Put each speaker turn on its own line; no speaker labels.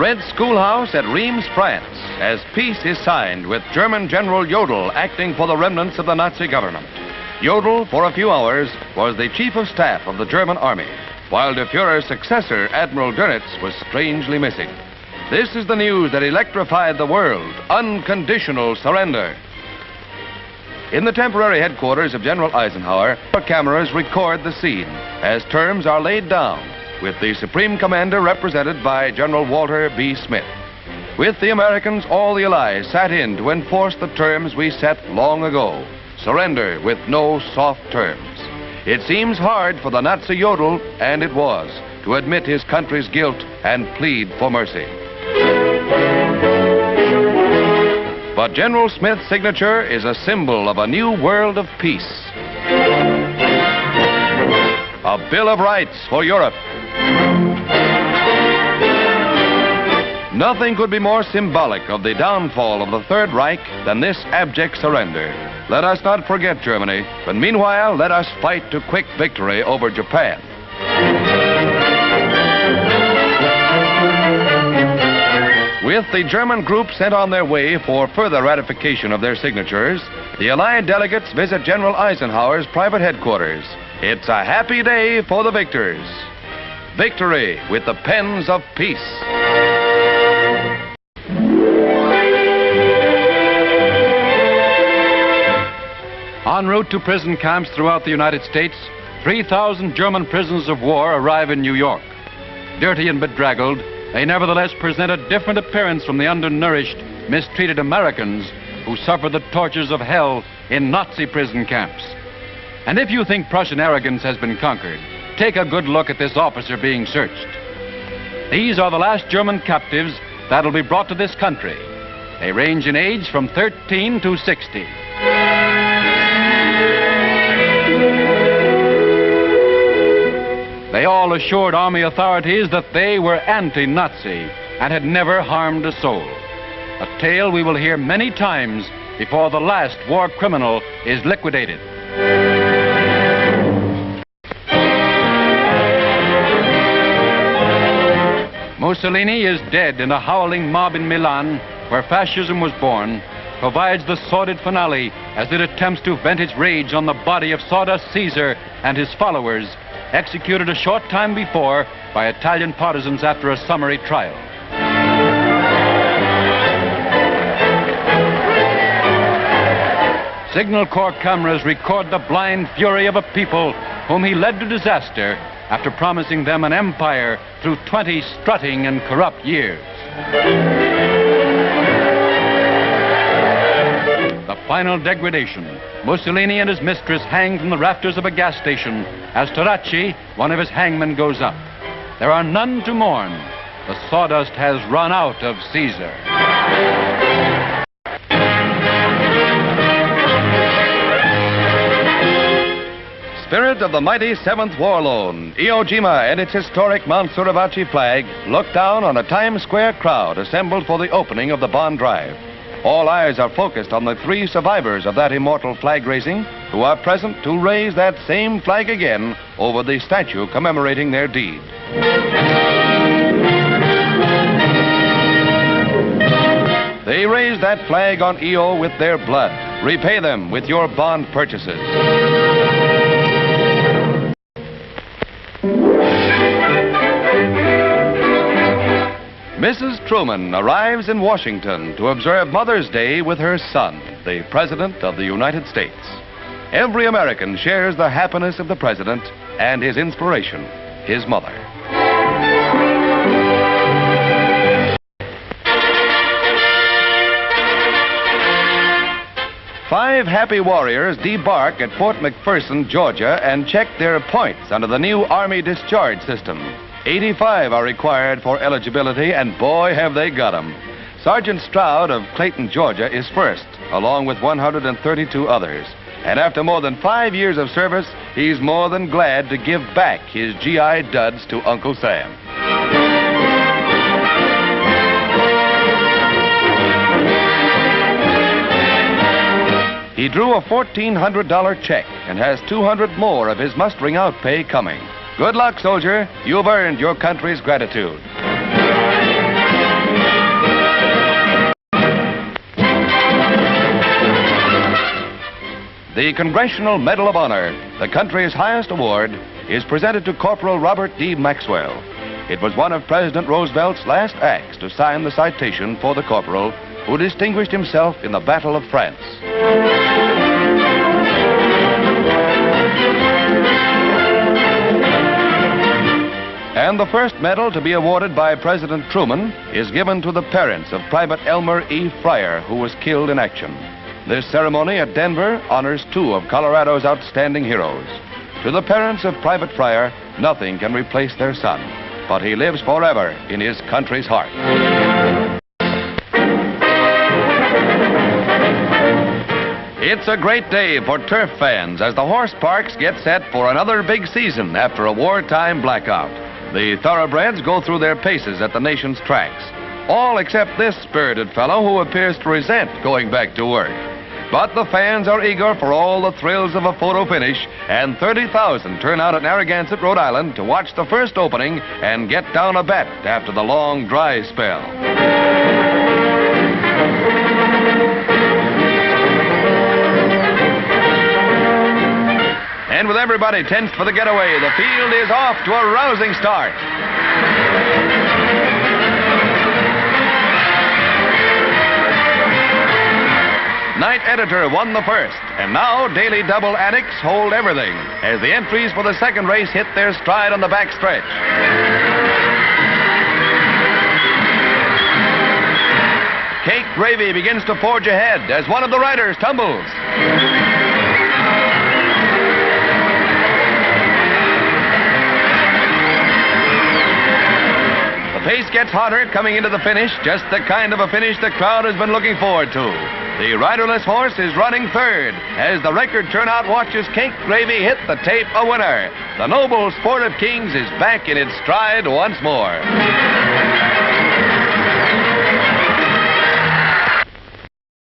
Red Schoolhouse at Reims, France, as peace is signed with German General Jodl acting for the remnants of the Nazi government. Jodl, for a few hours, was the chief of staff of the German army, while de Fuhrer's successor, Admiral Dönitz, was strangely missing. This is the news that electrified the world: unconditional surrender. In the temporary headquarters of General Eisenhower, cameras record the scene as terms are laid down, with the Supreme Commander represented by General Walter B. Smith. With the Americans, all the Allies sat in to enforce the terms we set long ago: surrender with no soft terms. It seems hard for the Nazi Jodl, and it was, to admit his country's guilt and plead for mercy. But General Smith's signature is a symbol of a new world of peace. A Bill of Rights for Europe. Nothing could be more symbolic of the downfall of the Third Reich than this abject surrender. Let us not forget Germany, but meanwhile, let us fight to quick victory over Japan. With the German group sent on their way for further ratification of their signatures, the Allied delegates visit General Eisenhower's private headquarters. It's a happy day for the victors. Victory with the pens of peace.
En route to prison camps throughout the United States, 3,000 German prisoners of war arrive in New York. Dirty and bedraggled, they nevertheless present a different appearance from the undernourished, mistreated Americans who suffer the tortures of hell in Nazi prison camps. And if you think Prussian arrogance has been conquered, take a good look at this officer being searched. These are the last German captives that'll be brought to this country. They range in age from 13 to 60. They all assured army authorities that they were anti-Nazi and had never harmed a soul. A tale we will hear many times before the last war criminal is liquidated. Mussolini is dead, and a howling mob in Milan, where fascism was born, provides the sordid finale as it attempts to vent its rage on the body of sawdust Caesar and his followers, executed a short time before by Italian partisans after a summary trial. Signal Corps cameras record the blind fury of a people whom he led to disaster after promising them an empire through 20 strutting and corrupt years. The final degradation: Mussolini and his mistress hang from the rafters of a gas station as Taracci, one of his hangmen, goes up. There are none to mourn. The sawdust has run out of Caesar.
Spirit of the mighty 7th War Loan, Iwo Jima and its historic Mount Suribachi flag look down on a Times Square crowd assembled for the opening of the bond drive. All eyes are focused on the 3 survivors of that immortal flag raising who are present to raise that same flag again over the statue commemorating their deed. They raised that flag on Iwo with their blood. Repay them with your bond purchases. Mrs. Truman arrives in Washington to observe Mother's Day with her son, the President of the United States. Every American shares the happiness of the President and his inspiration, his mother. Five happy warriors debark at Fort McPherson, Georgia, and check their points under the new Army discharge system. 85 are required for eligibility, and boy, have they got them. Sergeant Stroud of Clayton, Georgia, is first, along with 132 others. And after more than 5 years of service, he's more than glad to give back his GI duds to Uncle Sam. He drew a $1,400 check and has 200 more of his mustering out pay coming. Good luck, soldier. You've earned your country's gratitude. the Congressional Medal of Honor, the country's highest award, is presented to Corporal Robert D. Maxwell. It was one of President Roosevelt's last acts to sign the citation for the corporal who distinguished himself in the Battle of France. And the first medal to be awarded by President Truman is given to the parents of Private Elmer E. Fryer, who was killed in action. This ceremony at Denver honors two of Colorado's outstanding heroes. To the parents of Private Fryer, nothing can replace their son, but he lives forever in his country's heart. It's a great day for turf fans as the horse parks get set for another big season after a wartime blackout. The thoroughbreds go through their paces at the nation's tracks, all except this spirited fellow who appears to resent going back to work. But the fans are eager for all the thrills of a photo finish, and 30,000 turn out at Narragansett, Rhode Island to watch the first opening and get down a bet after the long dry spell. And with everybody tensed for the getaway, the field is off to a rousing start. Night Editor won the first, and now Daily Double Annex hold everything as the entries for the second race hit their stride on the backstretch. Cake Gravy begins to forge ahead as one of the riders tumbles. The pace gets hotter coming into the finish, just the kind of a finish the crowd has been looking forward to. The riderless horse is running third as the record turnout watches Cake Gravy hit the tape a winner. The noble sport of kings is back in its stride once more.